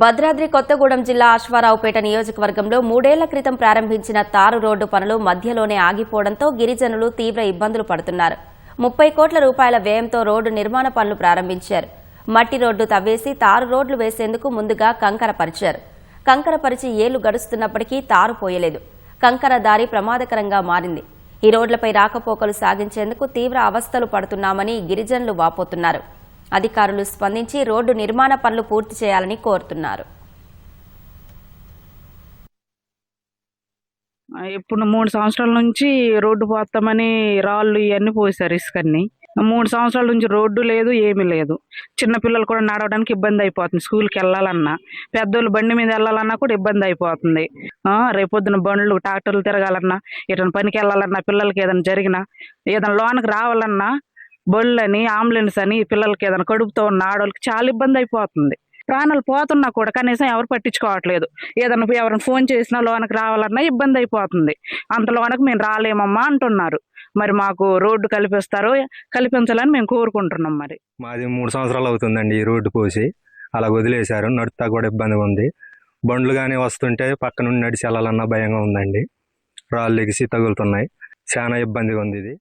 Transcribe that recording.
భద్రాద్రి కొత్తగూడెం జిల్లా అశ్వారావుపేట నియోజకవర్గంలో 3 ఏళ్ల క్రితం ప్రారంభించిన తారు రోడ్డు పనులు మధ్యలోనే ఆగిపోవడంతో గిరిజనులు తీవ్ర ఇబ్బందులు పడుతున్నారు. 30 కోట్ల రూపాయల వ్యయంతో రోడ్డు నిర్మాణ పనులు ప్రారంభించారు. మట్టి రోడ్డు తవ్వేసి తారు రోడ్లు వేసేందుకు ముందుగా కంకర పరిచారు. కంకర పరిచి ఏళ్లు గడుస్తున్నప్పటికీ తారు పోయలేదు. కంకర దారి ప్రమాదకరంగా మారింది. ఈ రోడ్లపై రాకపోకలు సాగించేందుకు తీవ్ర అవస్థలు పడుతున్నామని గిరిజనులు వాపోతున్నారు. అధికారులు స్పందించి రోడ్డు నిర్మాణ పనులు పూర్తి చేయాలని కోరుతున్నారు. ఇప్పుడు 3 సంవత్సరాల నుంచి రోడ్డు పోతామని రాళ్ళు ఇవన్నీ పోసారు, ఇసుకన్ని. 3 సంవత్సరాల నుంచి రోడ్డు లేదు, ఏమీ లేదు. చిన్నపిల్లలు కూడా నడవడానికి ఇబ్బంది అయిపోతుంది. స్కూల్కి వెళ్ళాలన్నా, పెద్దోళ్ళు బండి మీద వెళ్ళాలన్నా కూడా ఇబ్బంది అయిపోతుంది. రేపొద్దున బండ్లు ట్రాక్టర్లు తిరగాలన్నా, ఏదైనా పనికి వెళ్ళాలన్నా, పిల్లలకి ఏదైనా జరిగినా, ఏదైనా లోనికి రావాలన్నా బళ్ళని, అంబులెన్స్ అని పిల్లలకి ఏదైనా కడుపుతో ఉన్న ఆడవాళ్ళకి చాలా ఇబ్బంది అయిపోతుంది. ప్రాణాలు పోతున్నా కూడా కనీసం ఎవరు పట్టించుకోవట్లేదు. ఏదైనా ఎవరైనా ఫోన్ చేసినా లోనకి రావాలన్నా ఇబ్బంది అయిపోతుంది. అంత లోనకి మేము రాలేమమ్మా అంటున్నారు. మరి మాకు రోడ్డు కల్పించాలని మేము కోరుకుంటున్నాం. మరి మాది 3 సంవత్సరాలు అవుతుందండి ఈ రోడ్డు పోసి. అలా వదిలేశారు. నడుస్తా కూడా ఇబ్బందిగా ఉంది. బండ్లు కానీ వస్తుంటే పక్క నుండి నడిచి వెళ్ళాలన్నా భయంగా ఉందండి. రాళ్ళు ఎగిసి తగులుతున్నాయి. చాలా ఇబ్బందిగా ఉంది ఇది.